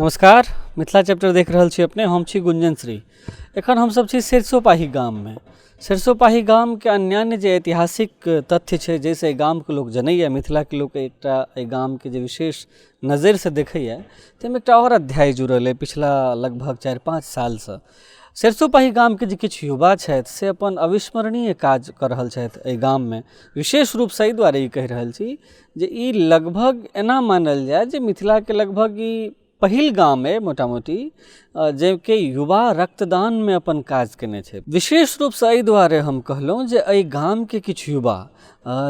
नमस्कार, मिथिला चैप्टर देख रहल छी अपने। हम छी गुंजन श्री। एखन हम सब छी सरिसोपाही गाम में। सरिसोपाही गाम के अन्यान्य जे ऐतिहासिक तथ्य छै जैसे एहि गाम के लोग जनैया, मिथिला के लोग एकटा एहि गाम के जे विशेष नजर से देखैया, ताहिमे एकटा और अध्याय जुड़ल है पिछला लगभग 4-5 साल से। सरिसोपाही गाम के जे किछु युवा छथि से अपन अविस्मरणीय काज कर रहल छथि एहि गाम में। विशेष रूप से एहि दुआरे ई कहि रहल छी जे ई लगभग एना मानल जाय जे मिथिला के लगभग ई पहिल गाम है मोटा मोटी जबकि युवा रक्तदान में अपन काज केने छै। विशेष रूप से एहि दुआरे हम कहलहुँ जे एहि गाम के किछु युवा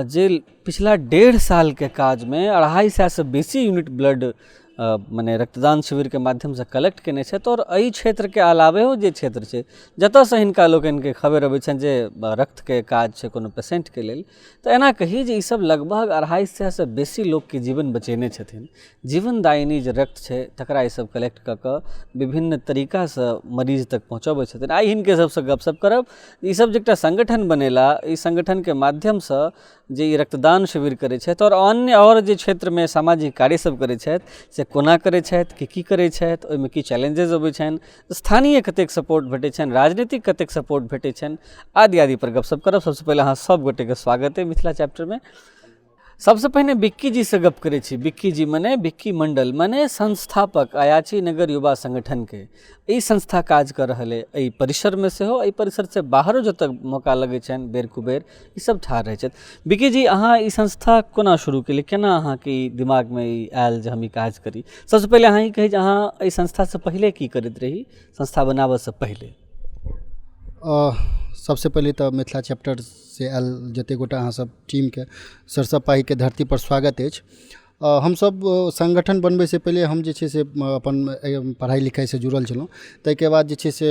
जे पिछला 1.5 साल के काज में 250 से बेसी यूनिट ब्लड माने रक्तदान शिविर के माध्यम से कलेक्ट केने छथि। और एहि क्षेत्र के अलावे जे क्षेत्र छै जतऽ से हिनका लोकनि के खबर अबै छनि जे रक्त के काज छै कोनो पेशेंट के लेल, तऽ एना कही जे ई सब लगभग 250 से बेसी लोग के जीवन बचेने छथिन। जीवनदायिनी जे रक्त छै तकरा ई सब कलेक्ट कऽ कऽ विभिन्न तरीका से मरीज तक पहुँचबै छथिन। आइ हिनके सबसे गपशप करब। ई सब जे एकटा संगठन बनेला, ई संगठन के माध्यम से जे ई रक्तदान शिविर करै छथि और अन्य और जे क्षेत्र में सामाजिक कार्य सब करै छथि से कोना करै छथि, की करै छथि, ओहिमे की चैलेंजेस अबै छनि, स्थानीय कतेक सपोर्ट भेटै छनि, राजनीतिक कतेक सपोर्ट भेटै छनि, आदि आदि पर गपशप करब। सबसे पहले अहाँ सब गोटे के स्वागत है मिथिला चैप्टर में। सबसे पहले बिक्की जी से गप करे छी। बिक्की जी माने बिक्की मंडल माने संस्थापक अयाची नगर युवा संगठन के। ई संस्था काज कर रहल है एहि परिसर में से हो, एहि परिसर से बाहरो जतऽ मौका लगे छनि बेर कुबेर ई सब ठाढ़ रहे छथि। बिक्की जी, अहाँ ई संस्था कोना शुरू केली, केना अहाँ के दिमाग में ई आयल जे हम ई काज करी? सबसे पहले अहाँ ई कही जे अहाँ एहि संस्था से पहले की करैत रही, संस्था बनाबऽ से पहले? सबसे पहले तो मिथिला चैप्टर से आयल जते गोटा अहाँ सब टीम के सरिसोपाही के धरती पर स्वागत अछि। हम सब संगठन बनबै से पहले हम जे छै से अपन पढ़ाई लिखाई से जुड़ल छलहुँ। ताहिके बाद जे छै से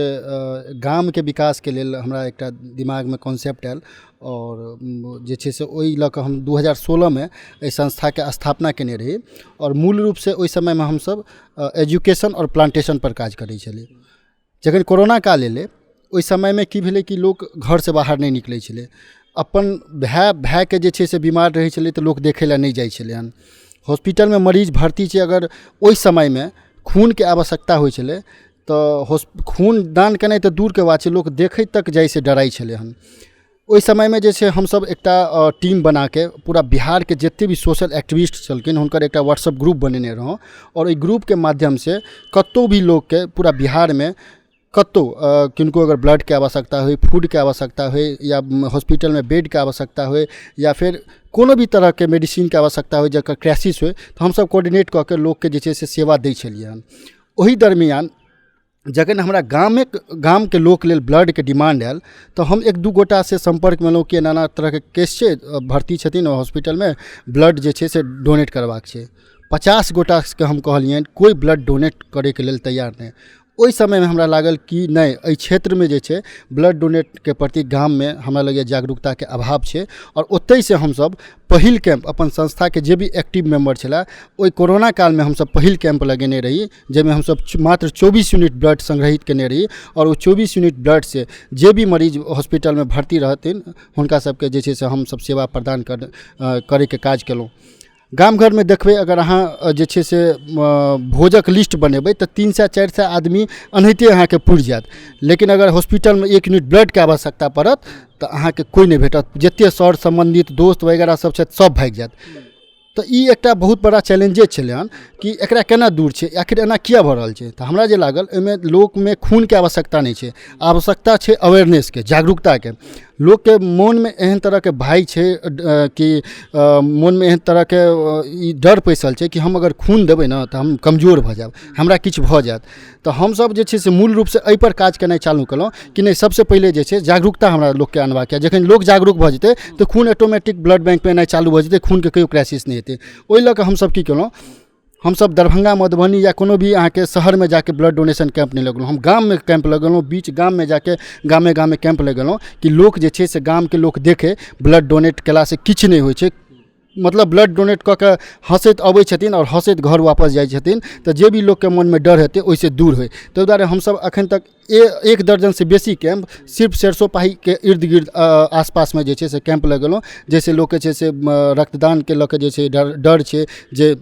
गाम के विकास के लेल हमरा एकटा दिमाग में कॉन्सेप्ट आयल और जे छै से ओहि लऽ कऽ हम 2016 में एहि संस्था के स्थापना केने रही। और मूल रूप से ओहि समय में हम सब एजुकेशन और प्लांटेशन पर काज करै छलियै। जखन कोरोना काल एलै ओहि समय में की भेलै कि लोग घर से बाहर नहीं निकलै छलै। अपन भाय के जे छै से बीमार रहै छलै तऽ लोक देखै लए नहीं जाइ छलै हन। हॉस्पिटल में मरीज भर्ती छै, अगर ओहि समय में खून के आवश्यकता होइ छलै तऽ खून दान केनाइ तऽ दूर के बात छै, लोक देखै तक जाइ से डराइ छलै हन। ओहि समय में जे छै हम सब एकटा टीम बना के पूरा बिहार के जते भी सोशल एक्टिविस्ट छलखिन हुनकर एकटा व्हाट्सएप ग्रुप बनेने रहौं। और ओहि ग्रुप के माध्यम से कतौ भी लोग के पूरा बिहार में कतो किनको अगर ब्लड के आवश्यकता हो, फूड के आवश्यकता हो, या हॉस्पिटल में बेड के आवश्यकता हो, या फिर कोनो भी तरह के मेडिसिन के आवश्यकता हो जकर क्राइसिस हो, तो हम सब कोऑर्डिनेट कऽ के लोग के जे छै से सेवा दै छलियै हन। ओहि दरमियान जखन हमरा गाम के लोक लेल ब्लड के डिमांड आयल तो हम 1-2 गोटा से संपर्क में एलहुँ कि नाना तरह के केस छै, भर्ती छथिन हॉस्पिटल में, ब्लड जे छै से डोनेट करबाक छै। 50 गोटा के हम कहलियनि, कोई ब्लड डोनेट करे के लेल तैयार नहीं। ओहि समय में हमरा लागल कि नहीं, एहि क्षेत्र में जे छै ब्लड डोनेट के प्रति गाम में हमरा लगे जागरूकता के अभाव छै। और ओतहि से हम सब पहिल कैंप अपन संस्था के जे भी एक्टिव मेंबर छला, ओहि कोरोना काल में हम सब पहिल कैंप लगेने रही, जाहिमे हम सब मात्र 24 यूनिट ब्लड संग्रहित केने रही। और वो 24 यूनिट ब्लड से जे भी मरीज हॉस्पिटल में भर्ती रहथिन हुनका सबके जे छै से हम सब सेवा प्रदान करे के काज केलहुँ। गाम घर में देखबै, अगर अहाँ जे छै से भोजक लिस्ट बनेबै तऽ 300-400 आदमी एनाहिते अहाँके पुरि जायत। लेकिन अगर हॉस्पिटल में 1 यूनिट ब्लड के आवश्यकता पड़त तऽ अहाँके कोई नहीं भेटत। जते सर सम्बंधित दोस्त वगैरह सब छथि सब भागि जायत। तो ई एकटा बहुत बड़ा चैलेंजेस छलै हन कि एकरा केना दूर छै, आखिर एना किया भऽ रहल छै। तऽ हमरा जे लागल एहिमे लोक में खून के आवश्यकता नहीं छै, आवश्यकता छै अवेयरनेस के, जागरूकता के। लोग के मन में एहन तरह के भय छै कि मन में एहन तरह के ई डर पैसल छै कि हम अगर खून देबै ना तऽ हम कमजोर भऽ जायब, हमरा किछु भऽ जायत। तऽ हम सब जे छै से मूल रूप से एहि पर काज केनाइ चालू केलहुँ कि नहीं, सबसे पहले जे छै जागरूकता हमरा लोक के अनबाक है। जखन लोग जागरूक भऽ जेतै तऽ खून ऑटोमेटिक ब्लड बैंक में एनाइ चालू भऽ जेतै, खून के कहियो क्राइसिस नहीं हेतै। ओहि लऽ कऽ हम सब की केलहुँ, हम सब दरभंगा मधुबनी या कोनो भी अहाँ के शहर में जाके ब्लड डोनेशन कैंप नहीं लगेलहुँ, हम गाम में कैंप लगेलहुँ। बीच गाम में जाके गामे कैंप लगेलहुँ कि लोक जे छै से गाम के लोक देखे ब्लड डोनेट केला से किछु नहीं होइ छै। मतलब ब्लड डोनेट कऽ के हंसैत अबै छथिन और हंसैत घर वापस जाइ छथिन, तऽ जे भी लोग के मन में डर हेतै ओहिसे दूर होइ। ताहि दुआरे हम सब अखन तक 1 दर्जन से बेसी कैंप सिर्फ सरिसोपाही के इर्द गिर्द आसपास में जे छै से कैंप लगेलहुँ। जैसे लोग के छै से रक्तदान के लऽ के जे छै डर छै, जे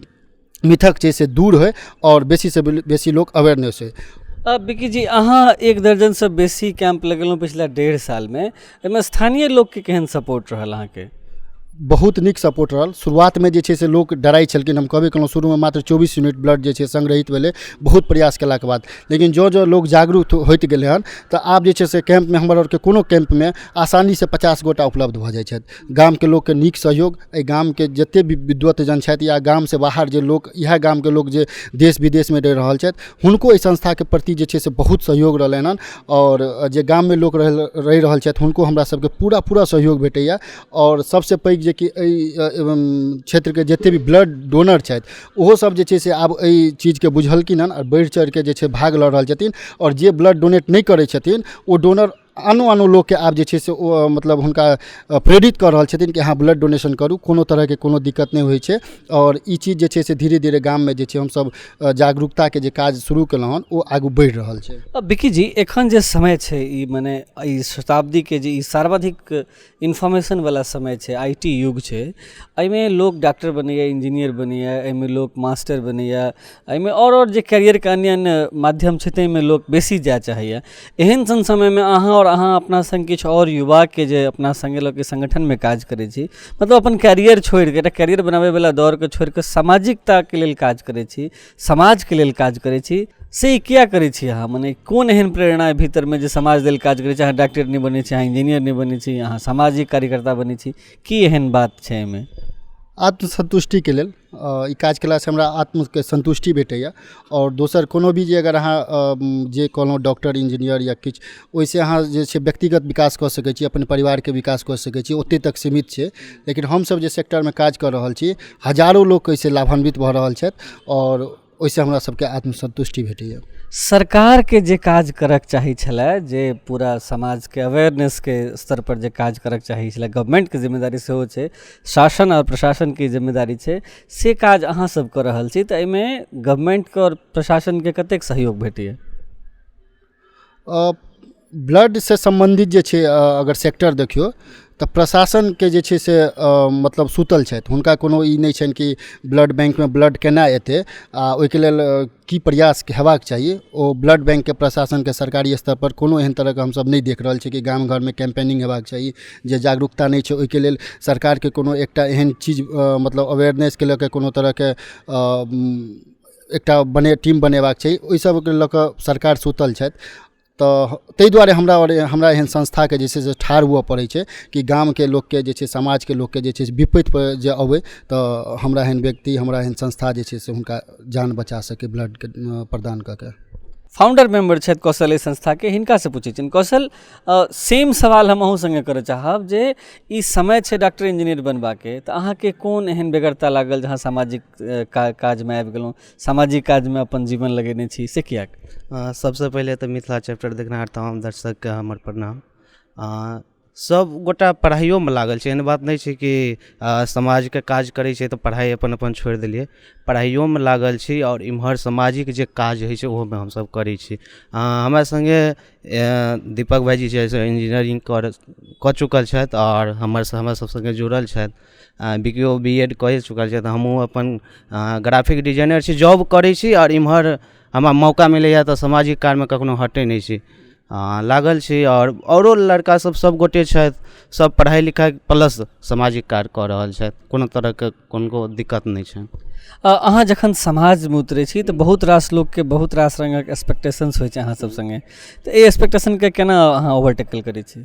मिथक छै से दूर होय और बेसी से बेसी लोग अवेयरनेस होय। अब विकी जी अहाँ 1 दर्जन से बेसी कैंप लगेलहुँ पिछला 1.5 साल में, एहिमे स्थानीय लोग के केहन सपोर्ट रहल अहाँके? बहुत नीक सपोर्ट रहल। शुरुआत में जे छै से लोग डराइ छलखिन, हम कहबे केलहुँ शुरू में मात्र 24 यूनिट ब्लड जे छै संग्रहित भेलै बहुत प्रयास केलाके बाद, लेकिन जो लोग जागरूक होइत गेलै हन तऽ आब जे छै से कैंप में हमर आरके कोनो कैंप में आसानी से 50 गोटा उपलब्ध भऽ जाइ छथि। गाम के लोग के नीक सहयोग, एहि गाम के जते भी विद्वत जन छथि या गाम से बाहर जे लोग, इएह गाम के लोग जे देश विदेश में रहि रहल छथि, हुनको एहि संस्था के प्रति जे छै से बहुत सहयोग रहलनि हन। और जे गाम में लोग रहि रहल छथि हुनको हमरा सबके पूरा सहयोग भेटैया। और सबसे पैघ जे कि क्षेत्र के जते भी ब्लड डोनर छथि ओहो सब जे छै से आब एहि चीज के बुझलखिन हन और बढ़ि चढ़ि के जे छै भाग लऽ रहल छथिन। और जे ब्लड डोनेट नहीं करै छथिन ओ डोनर आनो लोग के आब जे छै से ओ मतलब हुनका प्रेरित कर रहल छथिन कि अहाँ ब्लड डोनेशन करू, कोनो तरह के कोनो दिक्कत नहीं होइ छै। और ई चीज जे छै से धीरे धीरे गाम में जे छै हमसब जागरूकता के जे काज शुरू केलहुँ हन ओ आगू बढ़ि रहल छै। अब विकी जी एखन जे समय छै ई मने ई शताब्दी के जे ई सर्वाधिक इन्फॉर्मेशन वाला समय छै, IT युग छै, एहिमे लोग डॉक्टर बनैया, इंजीनियर बनैया, एहिमे लोग मास्टर बनैया, एहिमे और जे कैरियर के अन्य माध्यम छै ताहिमे लोग बेसी जाय चाहैया। एहन सन समय में अहाँ और अहाँ अपना संग किछु और युवा के जे अपना संगे लऽ के संगठन में काज करै छी, मतलब अपन कैरियर छोड़ के, एकटा कैरियर बनाबै वाला दौर के छोड़ के सामाजिकता के लेल काज करै छी, समाज के लेल काज करै छी, से किया करै छी अहाँ? मने कोन एहन प्रेरणा है भीतर में जे समाज लेल काज करै छी? अहाँ डॉक्टर नहीं बनै छी, अहाँ इंजीनियर नहीं बनै छी, अहाँ सामाजिक कार्यकर्ता बनै छी, की एहन बात छै एहिमे? आत्मसंतुष्टि के लेल ई काज केलासँ हमरा आत्मके संतुष्टि भेटैया। और दोसर कोनो भी जे अगर अहाँ जे कहलहुँ डॉक्टर इंजीनियर या किछु, ओहिसँ अहाँ जे छै व्यक्तिगत विकास कऽ सकै छी, अपन परिवारके विकास कऽ सकै छी, ओतेक तक सीमित छै। लेकिन हमसब जे सेक्टरमे काज कऽ रहल छी हजारों लोग एहिसँ लाभान्वित भऽ रहल छथि और ओहिसँ हमरा सबके आत्मसंतुष्टि भेटैया। सरकार के जे काज करक चाही छलै, जे पूरा समाज के अवेयरनेस के स्तर पर जे काज करक चाही छलै, गवर्नमेंट के जिम्मेदारी सेहो छै, शासन और प्रशासन के जिम्मेदारी छै, से काज अहाँ सब कऽ रहल छी, तऽ एहिमे गवर्नमेंट के और प्रशासन के कतेक सहयोग भेटैया? ब्लड से संबंधित जे छै अगर सेक्टर देखियो तऽ प्रशासन के जे छै से मतलब सुतल छथि, हुनका कोनो ई नहीं छनि कि ब्लड बैंक में ब्लड केना एतै आ ओहिके लेल की प्रयास हेबाक चाही। ओ ब्लड बैंक के प्रशासन के सरकारी स्तर पर कोनो एहन तरह के हमसब नहीं देख रहल छी कि गाम घर में कैंपेनिंग हेबाक चाही, जे जागरूकता नहीं छै ओहिके लेल सरकार के कोनो एकटा एहन चीज मतलब अवेयरनेस के लऽ के कोनो तरह के एकटा टीम बनेबाक चाही, ओहि सब के लऽ कऽ सरकार सुतल छथि। तऽ ताहि दुआरे हमरा एहन संस्था के जे छै से ठाढ़ हुअ पड़ै छै कि गाम के लोग के जे छै, समाज के लोग के जे छै से विपत्ति पर जे अबै तऽ हमरा एहन व्यक्ति, हमरा एहन संस्था जे छै से हुनका जान बचा सके ब्लड के प्रदान कऽ के। फाउंडर मेंबर छथि कौशल संस्था के, हिनका से पूछै छियनि कौशल, सेम सवाल हम अहूँ संगे करऽ चाहब जे ई समय छै डॉक्टर इंजीनियर बनबा के, तऽ अहाँके कोन एहन बेगरता लागल जहाँ सामाजिक काज में आबि गेलहुँ, सामाजिक काज में अपन जीवन लगेने छी, से किया? सबसे पहले तो मिथिला चैप्टर देखनिहार तमाम दर्शक के हमर प्रणाम। सब गोटा पढ़ाइयो में लागल छै, एहन बात नहीं छै कि समाज के काज करै छै तऽ पढ़ाई अपन छोड़ि देलिए, पढ़ाइयो में लागल छी और इम्हर सामाजिक जे काज होइ छै ओहो में हमसब करै छी। हमरा संगे दीपक भाईजी जे इंजीनियरिंग कऽ चुकल छथि और हमरा सब संगे जुड़ल छथि। बिकियो BEd कऽ चुकल छथि, हमहूँ अपन ग्राफिक डिजाइनर छी, जॉब करै छी और इम्हर हमरा मौका मिलैया तऽ सामाजिक कार्य में कखनो हटै नहीं छी, लागल छी। और औरो लड़का सब गोटे छथि, सब पढ़ाई लिखाई प्लस सामाजिक कार्य कऽ रहल छथि, कोनो तरह के कोनो दिक्कत नहीं छै। अहाँ जखन समाज में उतरै छी तऽ बहुत रास लोग के बहुत रास रंगक एक्सपेक्टेशंस होइ छै अहाँ सब संगे, तऽ एहि एक्सपेक्टेशन के केना अहाँ ओवरटेकल करै छी?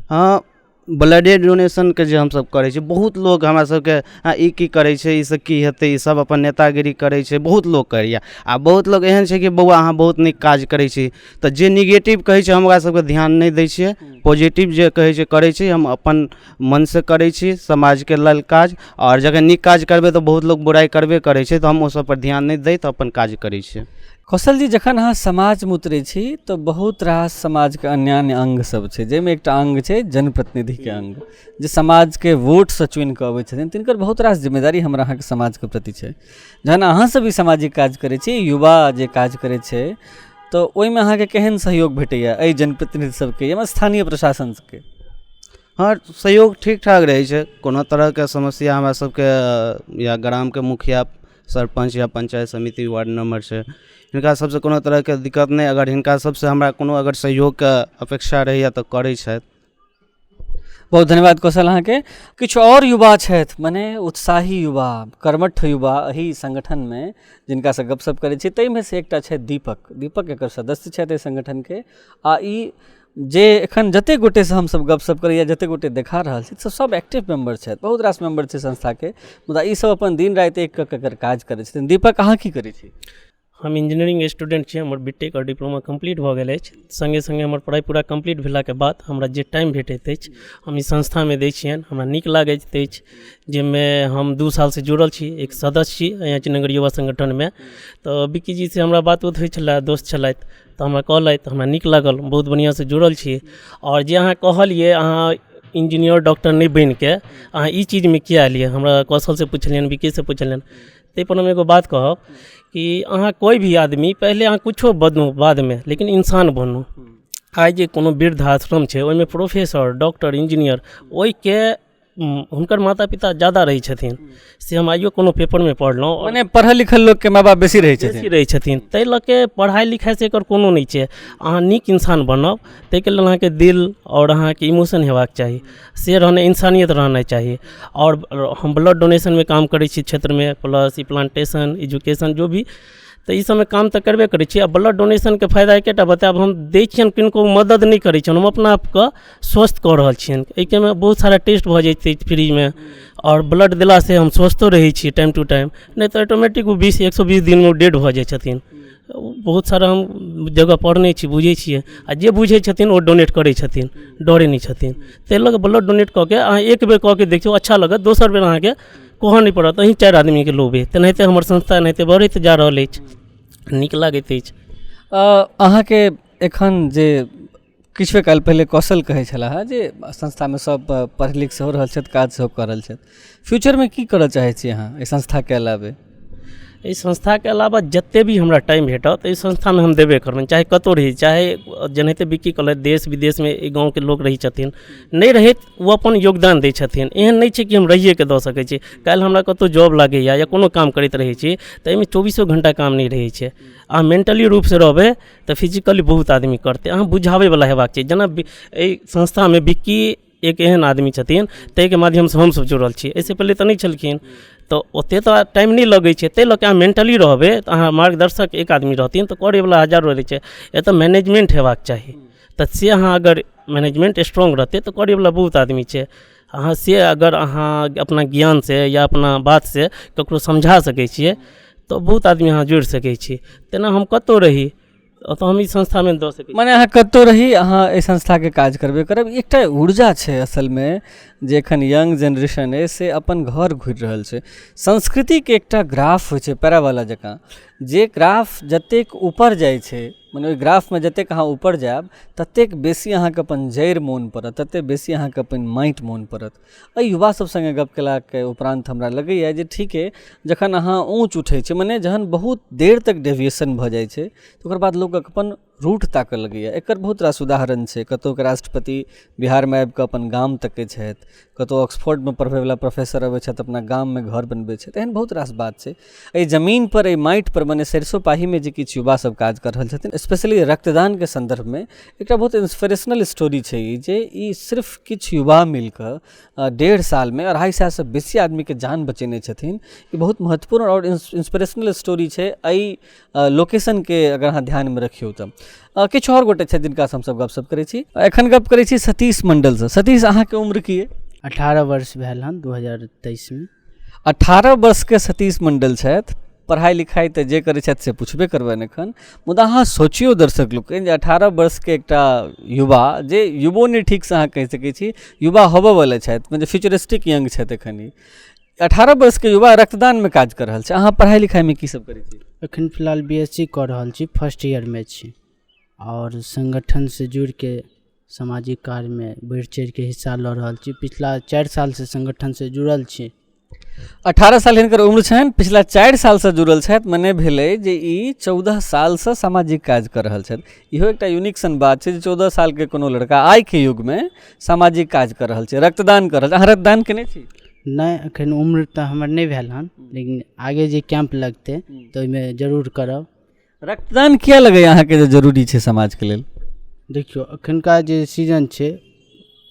हाँ, ब्लडे डोनेशन के जे हमसब करै छी, बहुत लोग हमरा सबके ई की करै छै, ई से की हेतै, ई सब अपन नेतागिरी करै छै, बहुत लोग करैया। आ बहुत लोग एहन छै कि बौआ अहाँ बहुत नीक काज करै छी, तऽ जे निगेटिव कहै छै हम ओकरा सबके ध्यान नहीं दै छियै, पॉजिटिव जे कहै छै करै छी, हम अपन मन से करै छी समाज के लेल काज। और जखन नीक काज करबै तऽ बहुत लोग बुराई करबे करै छै, तऽ हम ओ सब पर ध्यान नहीं दै तऽ अपन काज करै छियै। कौशल जी, जखन अहाँ समाज में उतरै छी तऽ बहुत रास समाज के अन्य अंग सब छै, जाहिमे एकटा अंग छै जनप्रतिनिधि के अंग, जे समाज के वोट से चुनि कऽ अबै छथिन, तिनकर बहुत रास जिम्मेदारी हमरा अहाँ के समाज के प्रति छै। जहन अहाँ सब ई सामाजिक काज करै छी, युवा जे काज करै छै, तऽ ओहिमे अहाँ के केहन सहयोग भेटैया एहि जनप्रतिनिधि सबके या स्थानीय प्रशासन के? हाँ, सहयोग ठीक ठाक रहै छै, कोनो तरह के समस्या हमरा सबके या ग्राम के मुखिया सरपंच या पंचायत समिति वार्ड नंबर छै, हिनका सबसँ कोनो तरहके दिक्कत नहि, अगर हिनका सबसँ हमरा कोनो अगर सहयोगके अपेक्षा रहैए तऽ करै छथि। बहुत धन्यवाद कौशल अहाँके। किछु और युवा छथि, मने उत्साही युवा, कर्मठ युवा एहि संगठनमे जिनकासँ गपशप करै छी, ताहिमे से एकटा छथि दीपक एकर सदस्य छथि एहि संगठनके। आ ई जे एखन जतेक गोटेसँ हमसब गपशप करैया, जतेक गोटे देखा रहल छी, सब एक्टिव मेम्बर छथि, बहुत रास मेम्बर छै संस्थाके, मुदा ई सब अपन दिन राति एक कऽ कऽ काज करै छथिन। दीपक, अहाँ की करै छी? हम इंजीनियरिंग स्टूडेंट छी, हमर बीटेक और डिप्लोमा कंप्लीट भऽ गेल अछि। संगे संगे हमर पढ़ाई पूरा कंप्लीट भेलाके बाद हमरा जे टाइम भेटैत अछि हम ई संस्थामे दै छियनि। हमरा नीक लागैत अछि, जाहिमे हम 2 सालसँ जुड़ल छी, एक सदस्य छी यहाँ चिन्नगर युवा संगठनमे। तऽ बिक्की जी से हमरा बात होइ छलै, दोस्त छलथि, तऽ हमरा कहलथि, हमरा नीक लागल, बहुत बढ़िआँसँ जुड़ल छी। आओर जे अहाँ कहलिए अहाँ इंजीनियर डॉक्टर नहीं बन के अहाँ ई चीज़ में किया एलिए, हमरा कौशल से पुछलियन, विकी से पुछलियन। ताहि पर हम एगो बात कहब कि अहाँ कोई भी आदमी पहले अहाँ कुछो बनू बाद में, लेकिन इंसान बनू। आइ जे कोनो वृद्ध आश्रम छै ओहिमे प्रोफेसर, डॉक्टर, इंजीनियर ओहिके हुनकर माता पिता ज़्यादा रहै छथिन, से हम आइयो कोनो पेपरमे पढ़लहुँ। मने पढ़ल लिखल लोकके माँ बाप बेसी रहै छथिन। ताहि लऽ के पढ़ाइ लिखाइसँ एकर कोनो नहि छै। अहाँ नीक इंसान बनब, ताहिके लेल अहाँके दिल और अहाँके इमोशन हेबाक चाही, से रहना, इंसानियत रहना चाही। और हम ब्लड डोनेशनमे काम करै छी क्षेत्रमे, प्लस ई प्लांटेशन, एजुकेशन, जो भी, तऽ ई सबमे काम तऽ करबे करै छी। आ ब्लड डोनेशनके फायदा एकेटा बतायब, हम दै छियनि, किनको मदद नहि करै छियनि, हम अपना आपके स्वस्थ कऽ रहल छियनि। एहिमे बहुत सारा टेस्ट भऽ जाइ छै फ्रीमे, और ब्लड देलासँ हम स्वस्थो रहै छी टाइम टू टाइम, नहि तऽ ऑटोमेटिक ओ 120 दिनमे डेड भऽ जाइ छथिन। बहुत सारा हम जगह पढ़ने छी, बुझै छियै। आ जे बुझै छथिन ओ डोनेट करै छथिन, डरै नहि छथिन। ताहि लऽ कऽ ब्लड डोनेट कऽ के अहाँ एक बेर कऽ के देखियौ, अच्छा लागत, दोसर बेर अहाँके कहऽ नहि पड़त, अहीं 4 आदमीके लोभे। तेनाहिते हमर संस्था एनाहिते बढ़ैत जा रहल अछि, नीक लागैत अछि। अहाँके एखन जे किछु काल पहिले कौशल कहै छलाह जे संस्थामे सब पढ़ि लिख सेहो रहल छथि, काज सेहो कऽ रहल छथि, फ्यूचरमे की करऽ चाहै छी अहाँ एहि संस्थाके अलावे? एहि संस्थाके अलावा जते भी हमरा टाइम भेटत एहि संस्थामे हम देबे करबनि, चाहे कतौ रही, चाहे जेनाहिते बिक्की कहलथि देश विदेशमे ई गाँवके लोक रहै छथिन, नहि रहैत ओ अपन योगदान दै छथिन। एहन नहि छै कि हम रहिएके दऽ सकै छी। काल्हि हमरा कतौ जॉब लागैए या कोनो काम करैत रहै छी तऽ एहिमे 24 घंटा काम नहि रहै छै। अहाँ मेंटली रूपसँ रहबै तऽ फिजिकली बहुत आदमी करतै, अहाँ बुझाबैवला हेबाक छै। जेना एहि संस्थामे बिक्की एक एहन आदमी छथिन, ताहिके माध्यमसँ हमसब जुड़ल छी, एहिसँ पहिले तऽ नहि छलखिन, तऽ ओतेक तऽ टाइम नहि लगै छै। ताहि लऽ कऽ अहाँ मेंटली रहबै तऽ अहाँ मार्गदर्शक एक आदमी रहथिन तऽ करैवला हजारो रहै छै। एतऽ मैनेजमेंट हेबाक चाही, तऽ से अहाँ अगर मैनेजमेंट स्ट्रॉन्ग रहतै तऽ करैवला बहुत आदमी छै। अहाँ से अगर अहाँ अपना ज्ञानसँ या अपना बातसँ ककरो समझा सकै छियै तऽ बहुत आदमी अहाँ जोड़ि सकै छी। तेना हम कतौ रही तऽ हम ई संस्थामे दऽ सकै छी। मने अहाँ कतौ रही, अहाँ एहि संस्थाके काज करबे करब। एकटा ऊर्जा छै असलमे जे एखन यंग जेनरेशन अइ से अपन घर घुरि रहल छै। संस्कृतिके एकटा ग्राफ होइ छै पैरावाला जकाँ, जे ग्राफ जतेक ऊपर जाइ छै, मने ओहि ग्राफमे जतेक अहाँ ऊपर जायब ततेक बेसी अहाँके अपन जड़ि मोन पड़त, ततेक बेसी अहाँके अपन माटि मोन पड़त। एहि युवा सब संगे गप केलाके उपरान्त हमरा लगैए जे ठीके, जखन अहाँ ऊँच उठै छै, मने जहन बहुत देर तक डेविएशन भऽ जाइ छै तऽ ओकर बाद लोक अपन रूट ताकऽ लगैए। एकर बहुत रास उदाहरण छै। कतौके राष्ट्रपति बिहारमे आबि कऽ अपन गाम तकै छथि, कतौ ऑक्सफोर्डमे पढ़बैवला प्रोफेसर अबै छथि अपना गाममे घर बनबै छथि। एहन बहुत रास बात छै। एहि जमीनपर, एहि माटिपर, मने सरिसोपाहीमे जे किछु युवा सब काज कऽ रहल छथिन, स्पेशली रक्तदानके संदर्भमे एकटा बहुत इंस्पिरेशनल स्टोरी छै ई, जे ई सिर्फ किछु युवा मिलकऽ 1.5 सालमे 2.5 सालसँ बेसी आदमीके जान बचेने छथिन। ई बहुत महत्वपूर्ण और इंस्पिरेशनल स्टोरी छै। एहि लोकेशनके अगर अहाँ ध्यानमे रखियौ तऽ किछु आओर गोटे छथि जिनकासँ हमसब गपशप करै छी। एखन गप करै छी सतीश मंडलसँ। सतीश, अहाँके उम्र की अइ? 18 वर्ष भेल हन 2023 में। 18 वर्षके सतीश मंडल छथि। पढ़ाई लिखाई तऽ जे करै छथि से पुछबे करबनि एखन, मुदा अहाँ सोचियौ दर्शक लोकनि जे 18 वर्षके एकटा युवा, जे युवो नहि ठीकसँ अहाँ कहि सकै छी, युवा होबऽवला छथि, मतलब फ्यूचरिस्टिक यंग छथि एखन ई 18 वर्षके युवा रक्तदानमे काज कर रहल छै। अहाँ पढ़ाई लिखाईमे की सब करै छी? एखन फिलहाल BSc कऽ रहल छी, फर्स्ट ईयरमे छी, और संगठनसँ जुड़िके सामाजिक कार्यमे बढ़ि चढ़िके हिस्सा लऽ रहल छी। पिछला 4 सालसँ संगठनसँ जुड़ल छी। 18 साल हिनकर उम्र छनि, पिछला 4 सालसँ जुड़ल छथि, मने भेलै जे ई 14 सालसँ सामाजिक काज कर रहल छथि। इहो एकटा यूनिक सन बात छै जे 14 सालके कोनो लड़का आइके युगमे सामाजिक काज कर रहल छै, रक्तदान कर रहल छै। अहाँ रक्तदान केने छी? नहीं अखन उम्र तो हमर नहीं भेल हन, लेकिन आगे जे कैंप लगते तो ओहिमे जरूर करब। रक्तदान किया लगे अहाँके जे जरूरी छै समाज के लेल? देखियो अखनका जे सीजन छै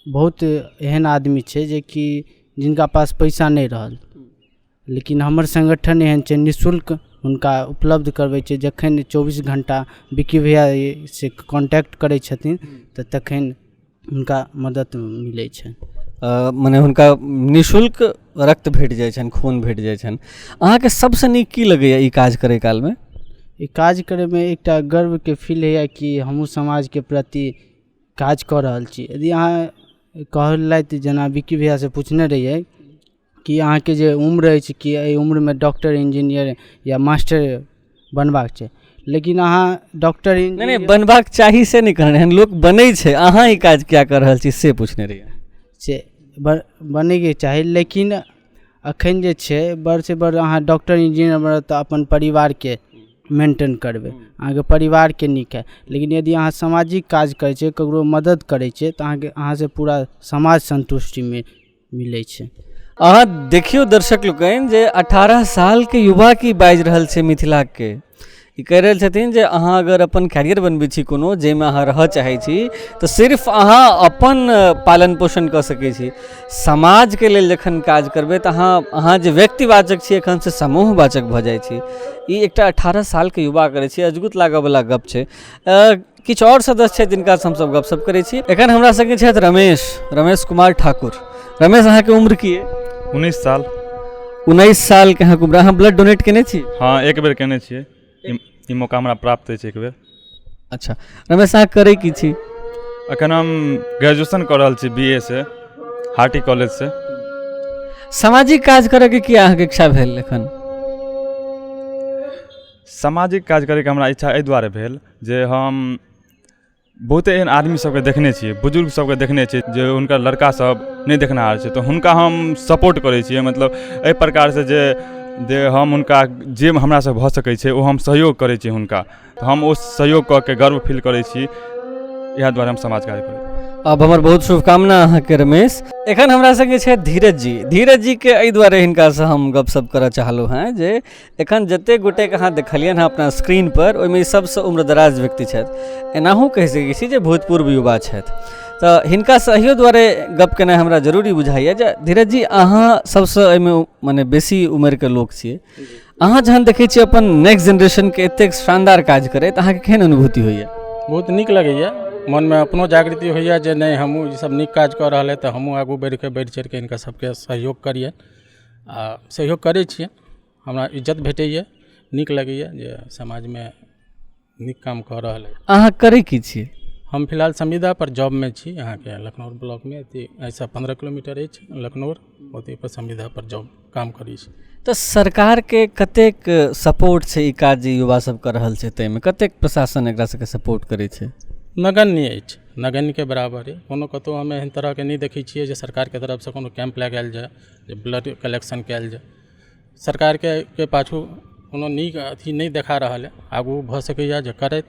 बहुत एहन आदमी छै जे कि जिनका पास पैसा नहीं रहल, लेकिन हमर संगठन एहन छै निःशुल्क हुनका उपलब्ध करबै छै। जखन 24 घंटा विक्की भैया से कांटेक्ट करै छथिन तऽ तखन हुनका मदद मिलै छै। मने हुनका निःशुल्क रक्त भेट जाइ छनि, खून भेट जाइ छनि। अहाँके सबसँ नीक की लगैए ई काज करै कालमे? ई काज करैमे एकटा गर्वके फील होइए कि हमहूँ समाजके प्रति काज कऽ रहल छी। यदि अहाँ कहलथि, जेना विक्की भैया से पूछने रहिए कि अहाँके जे उम्र अछि कि एहि उम्रमे डॉक्टर इंजीनियर या मास्टर बनबाक छै, लेकिन अहाँ डॉक्टर नहीं बनबाक चाही से नहीं कहने हैं, लोग बनै छै, अहाँ ई काज क्या कर रहल छी से पूछने रहिए। से बनैके चाही, लेकिन अखन जे छै बड़ से बड़ अहाँ डॉक्टर इंजीनियर बनत तऽ अपन परिवारके मेंटेन करबै, अहाँके परिवारके नीक है। लेकिन यदि अहाँ सामाजिक काज करै छै, ककरो मदद करै छै तऽ अहाँसँ पूरा समाज संतुष्टि मिलै छै। अहाँ देखियो दर्शक लोकनि जे 18 साल के युवा की बाजि रहल छै मिथिला के। ई कहि रहल छथिन जे अहाँ अगर अपन कैरियर बनबै छी कोनो जाहिमे अहाँ रहऽ चाहै छी तऽ सिर्फ अहाँ अपन पालन पोषण कऽ सकै छी। समाजके लेल जखन काज करबै तऽ अहाँ जे व्यक्तिवाचक छी एखन से समूहवाचक भऽ जाइ छी। ई एकटा 18 सालके युवा करै छी, अद्भुत लागऽवला गप छै। किछु आओर सदस्य छै जिनकासँ हमसब गपशप करै छी। एखन हमरा संगे छथि रमेश कुमार ठाकुर। रमेश, अहाँके उम्र की अइ? 19 साल। 19 साल के अहाँके उम्र। अहाँ ब्लड डोनेट केने छी? हाँ, एक बेर केने छियै। ई मौका हमरा प्राप्त होइ छै एक बेर। अच्छा रमेश, अहाँ करै की छी? अखन हम ग्रेजुएशन कऽ रहल छी BA से, हाटी कॉलेज से। सामाजिक काज करैके की अहाँके इच्छा भेल एखन? सामाजिक काज करैके हमरा इच्छा एहि दुआरे भेल जे हम बहुते एहन आदमी सबके देखने छियै, बुजुर्ग सबके देखने छियै जे हुनकर लड़का सब नहीं देखनिहार छै, तऽ हुनका हम सपोर्ट करै छियै। मतलब एहि प्रकार से जे हम हुनका जे हमरासँ भऽ सकै छै ओ हम सहयोग करै छी हुनका, तऽ हम ओ सहयोग कऽ के गर्व फील करै छी। इएह दुआरे हम समाज कार्य करै छी। अब हमर बहुत शुभकामना अहाँके रमेश। एखन हमरा संगे छै धीरज जी के एहि दुआरे हिनकासँ हम गपशप करऽ चाहलहुँ हैं जे एखन जतेक गोटेके अहाँ देखलियनि हैं अपना स्क्रीन पर, ओहिमे सबसँ उम्रदराज व्यक्ति छथि। एनाहू कहि सकै छी जे भूतपूर्व युवा छथि। तऽ हिनकासँ अहियो दुआरे गप केनाइ हमरा जरूरी बुझाइए जे धीरज जी, अहाँ सबसँ एहिमे मने बेसी उम्रके लोक छियै। अहाँ जहन देखै छियै अपन नेक्स्ट जेनरेशनके एतेक शानदार काज करैत, अहाँके केहन अनुभूति होइए? बहुत नीक लगैए, मनमे अपनो जागृति होइए जे नहीं हमहूँ ई सब नीक काज कऽ रहल है तऽ हमहूँ आगू बढ़ि चढ़ि कऽ हिनका सबके सहयोग करिए। आ सहयोग करै छियै, हमरा इज्जत भेटैए, नीक लगैए जे समाजमे नीक काम कऽ रहल है। अहाँ करै की छियै? हम फिलहाल संविदा पर जॉब में छी अहाँके लखनौर ब्लॉकमे। एहिसँ 15 किलोमीटर अछि लखनौर, ओतहि पर संविदा पर जॉब काम करै छी। तऽ सरकारके कतेक सपोर्ट छै ई काज जे युवा सब कर रहल छै ताहिमे? कतेक प्रशासन एकरा सबके सपोर्ट करै छै? नगण्य अछि, नगण्यके बराबर है। कोनो कतहु हम एहन तरहके नहीं देखै छियै जे सरकारके तरफसँ कोनो कैंप लगायल जाय, जे ब्लड कलेक्शन कयल जाय। सरकारके पाछू कोनो नीक अथी नहीं देखा रहल है। आगू भऽ सकैए जे करैत,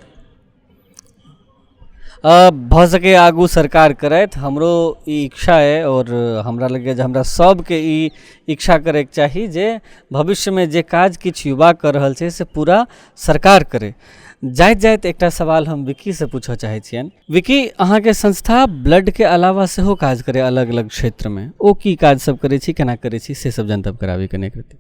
भऽ सके आगू सरकार करैत। हमरो ई इच्छा है और हमरा लगे जे हमरा सबके ई इच्छा करैके चाही जे भविष्यमे जे काज किछु युवा कर रहल छै से पूरा सरकार करे। जाइत एकटा सवाल हम विक्की से पूछऽ चाहै छियनि। विक्की, अहाँके संस्था ब्लडके अलावा सेहो काज करे अलग अलग क्षेत्रमे, ओ की काज सब करै छी, केना करै छी, से सब जनतब कराबी कने करती।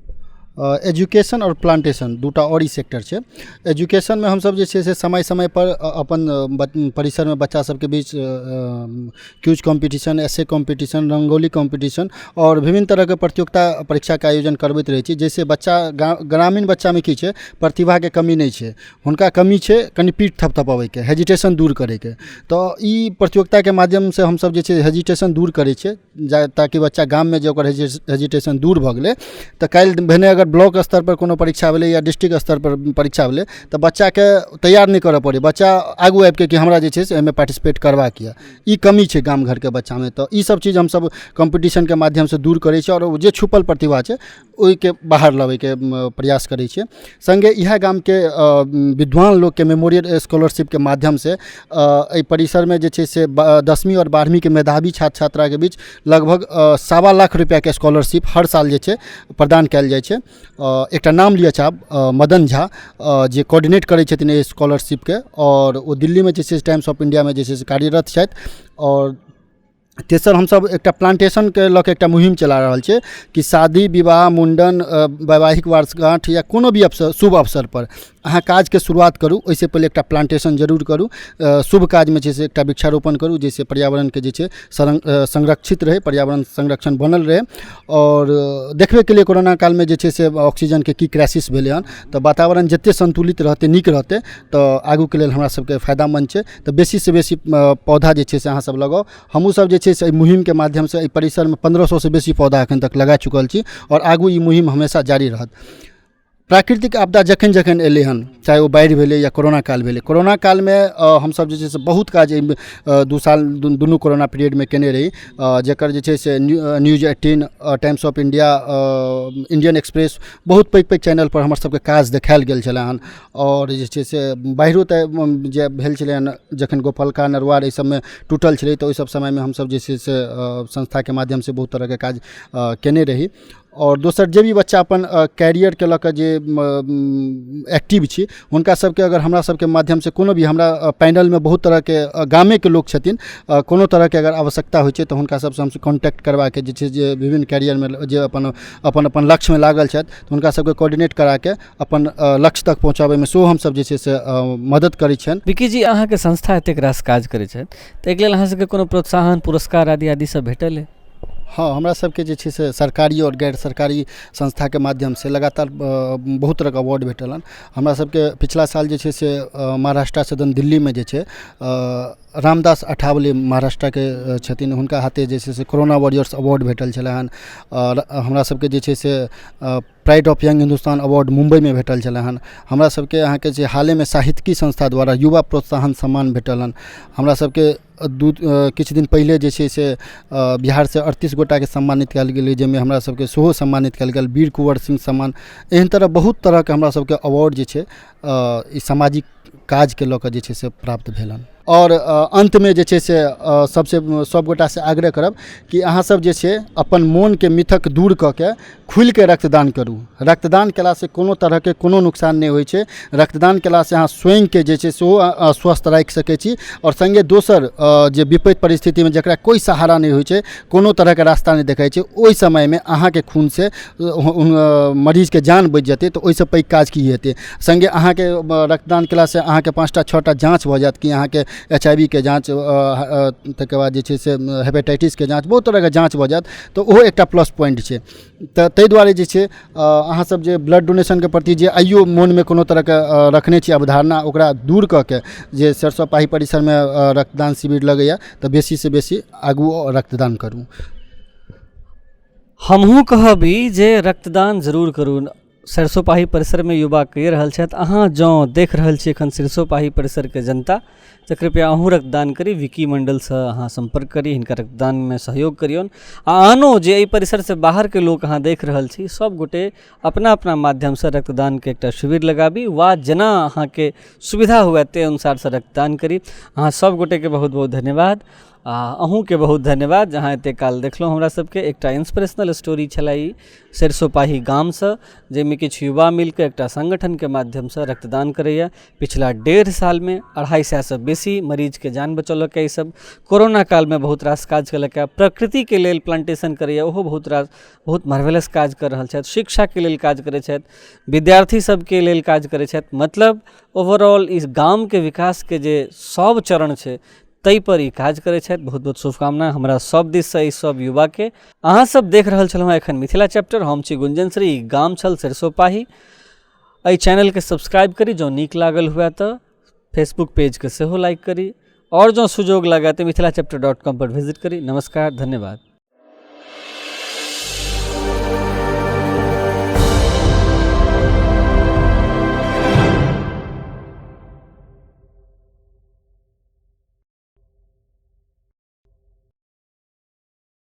एजुकेशन और प्लांटेशन दूटा और ही सेक्टर छै। एजुकेशन में हमसब जे छै से समय समय पर अपन परिसर में बच्चा सबके बीच क्विज कंपटीशन, एसे कंपटीशन, रंगोली कंपटीशन और विभिन्न तरह के प्रतियोगिता परीक्षा के आयोजन करबैत रहै छी, जैसे बच्चा ग्रामीण बच्चा में की छै, प्रतिभा के कमी नहीं छै, हुनका कमी छै कनि पीठ थपथपाबै के, हेजिटेशन दूर करे के। तो ई प्रतियोगिता के माध्यम से हमसब जे छै हेजिटेशन दूर करै छियै ताकि बच्चा गाम में जे ओकर हेजिटेशन दूर भऽ गेलै तऽ काल्हि भेने अगर अगर ब्लॉक स्तर पर कोनो परीक्षा भेलै या डिस्ट्रिक्ट स्तर पर परीक्षा भेलै तऽ बच्चाके तैयार नहि करऽ पड़ै, बच्चा आगू आबि कऽ कि हमरा जे छै से एहिमे पार्टिसिपेट करबाक यऽ, ई कमी छै गाम घरके बच्चामे। तऽ ई सब चीज हमसब कॉम्पिटिशनके माध्यमसँ दूर करै छियै आओर जे छुपल प्रतिभा छै ओहिके बाहर लबैके प्रयास करै छियै। संगे इएह गामके विद्वान लोकके मेमोरियल स्कॉलरशिपके माध्यमसँ एहि परिसरमे जे छै से 10वीं और 12वीं के मेधावी छात्र छात्राके बीच लगभग 1.25 लाख रुपैआके स्कॉलरशिप हर साल जे छै प्रदान कयल जाइ छै। एकटा नाम लिअ चाहब, मदन झा जे कोऑर्डिनेट करै छथिन एहि स्कॉलरशिपके, और ओ दिल्लीमे जे छै से टाइम्स ऑफ इंडियामे जे छै से कार्यरत छथि। और तेसर हमसब एकटा प्लांटेशनके लऽ कऽ एकटा मुहिम चला रहल छै कि शादी विवाह मुंडन वैवाहिक वर्षगांठ या कोनो भी अवसर शुभ अवसर पर अहाँ काजके शुरुआत करू, ओहिसँ पहिले एकटा प्लांटेशन जरूर करू, शुभ काजमे जे छै एकटा वृक्षारोपण करू जाहिसँ पर्यावरणके जे छै संरक्षित रहे, पर्यावरण संरक्षण बनल रहे। और देखबे केलिए कोरोना कालमे जे छै से ऑक्सीजनके की क्राइसिस भेलै हन, तऽ वातावरण जतेक संतुलित रहतै नीक रहतै तऽ आगूके लेल हमरा सबके फायदामंद छै। तऽ बेसीसँ बेसी पौधा जे छै से अहाँ सब लगाउ। हमहूँ सब जे छै से एहि मुहिमके माध्यमसँ एहि परिसरमे 1500 से बेसी पौधा एखन तक लगा चुकल छी और आगू ई मुहिम हमेशा जारी रहत। प्राकृतिक आपदा जखन जखन एलै हन, चाहे वो बाढ़ि भेलै या कोरोना काल भेलै, कोरोना कालमे हमसब जे छै से बहुत काज 2 साल दुनू कोरोना पीरियडमे केने रही, जकर जे छै से news 18, times of India, Indian express, बहुत पैघ पैघ चैनल पर हमर सबके काज देखायल गेल छलै हन। और जे छै से बाढ़ियो तऽ जे भेल छलै हन, जखन गोपालका नरवार एहि सबमे टूटल छलै तऽ ओहि सब समयमे हमसब जे छै से संस्थाके माध्यमसँ बहुत तरहके काज केने रही। और दोसर जे भी बच्चा अपन कैरियरके लऽ कऽ जे एक्टिव छी हुनका सबके अगर हमरा सबके माध्यमसँ कोनो भी हमरा पैनलमे बहुत तरहके गामेके लोक छथिन, कोनो तरहके अगर आवश्यकता होइ छै तऽ हुनका सबसँ हमसब कॉन्टैक्ट करबाके जे छै जे विभिन्न कैरियरमे जे अपन अपन अपन लक्ष्यमे लागल छथि तऽ हुनका सबके कोऑर्डिनेट कराके अपन लक्ष्य तक पहुँचाबैमे सेहो हमसब जे छै से मदद करै छनि। विकी जी, अहाँके संस्था एतेक रास काज करै छथि तऽ एहिके लेल अहाँ सबके कोनो प्रोत्साहन पुरस्कार आदि सब भेटल है? हाँ, हमरा सबके जे छै से सरकारी और गैर सरकारी संस्थाके माध्यमसँ लगातार बहुत तरहके अवार्ड भेटल हन। हमरा सबके पिछला साल जे छै से महाराष्ट्र सदन दिल्लीमे जे छै रामदास अठावले महाराष्ट्रके छथिन, हुनका हाथे जे छै से कोरोना वॉरियर्स अवार्ड भेटल छलै हन। और हमरा सबके जे छै से pride of young Hindustan award मुंबईमे भेटल छलै हन। हमरा सबके अहाँके जे हालेमे साहित्यिकी संस्था द्वारा युवा प्रोत्साहन सम्मान भेटल हन। हमरा सबके किछु दिन पहिले जे छै से बिहारसँ 38 गोटाके सम्मानित कयल गेलै, जाहिमे हमरा सबके सेहो सम्मानित कयल गेल वीर कुंवर सिंह सम्मान। एहन तरह बहुत तरहके हमरा सबके अवार्ड जे छै ई सामाजिक काजके लऽ कऽ जे छै से प्राप्त भेल हन। और अंतमे जे छै से सबसे सब गोटासँ आग्रह करब कि अहाँ सब जे छै अपन मोनके मिथक दूर कऽ के खुलिके रक्तदान करू। रक्तदान केलासँ कोनो तरहके कोनो नुकसान नहि होइ छै। रक्तदान केलासँ अहाँ स्वयंके जे छै सेहो स्वस्थ राखि सकै छी और संगे दोसर जे विपरीत परिस्थितिमे जकरा कोई सहारा नहि होइ छै, कोनो तरहके रास्ता नहि देखाइ छै, ओहि समयमे अहाँके खूनसँ मरीजके जान बचि जेतै तऽ ओहिसँ पैघ काज की हेतै। संगे अहाँके रक्तदान केलासँ अहाँके 5टा 6टा जाँच भऽ जायत कि अहाँके HIV के जाँच, तकर बाद जे छै से हेपेटाइटिसके जाँच, बहुत तरहके जाँच भऽ जायत तऽ ओहो एकटा प्लस पॉइंट छै। तऽ ताहि दुआरे जे छै अहाँसब जे ब्लड डोनेशनके प्रति जे आइयो मोनमे कोनो तरहके रखने छी अवधारणा, ओकरा दूर कऽ के जे सरिसव पाही परिसरमे रक्तदान शिविर लगैए तऽ बेसीसँ बेसी आगू रक्तदान करू। हमहूँ कहबी जे रक्तदान जरूर करू। सरिसव पाही परिसरमे युवा कहि रहल छथि, अहाँ जँ देख रहल छी एखन सरिसव पाही परिसरके जनता, तऽ कृपया अहूँ रक्तदान करी। विकी मंडलसँ अहाँ संपर्क करी, हिनका रक्तदानमे सहयोग करियौन। आ आनो जे एहि परिसरसँ बाहरके लोक अहाँ देख रहल छी, सब गोटे अपना अपना माध्यमसँ रक्तदानके एकटा शिविर लगाबी वा जेना अहाँके सुविधा हुए ताहि अनुसारसँ रक्तदान करी। अहाँ सब गोटेके बहुत बहुत धन्यवाद। अहूँके बहुत धन्यवाद जहाँ एतेक काल देखलहुँ हमरा सबके। एकटा इंस्पिरेशनल स्टोरी छलै ई सरिसव पाही गामसँ, जाहिमे किछु युवा मिलकर एकटा संगठनके माध्यमसँ रक्तदान करैए। पिछला 1.5 सालमे 250सँ बेसी मरीजके जान बचौलक। ई सब कोरोना कालमे बहुत रास काज केलक। प्रकृतिके लेल प्लांटेशन करैए, ओहो बहुत मार्वेलस काज कर रहल छथि। शिक्षाके लेल काज करै छथि, विद्यार्थी सबके लेल काज करै छथि। मतलब ओवरऑल इस गामके विकासके जे सब चरण छै ताहि पर ई काज करै छथि। बहुत बहुत शुभकामना हमरा सब दिससँ ई सब युवाके। अहाँ सब देख रहल छलहुँ एखन मिथिला चैप्टर। हम छी गुंजन श्री, गाम छल सरिसव पाही। एहि चैनलके सब्सक्राइब करी, जँ नीक लागल हुए तऽ फेसबुक पेजके सेहो लाइक करी, और जँ सुजोग लगे तऽ मिथिलाचैप्टर.com पर विजिट करी। नमस्कार, धन्यवाद।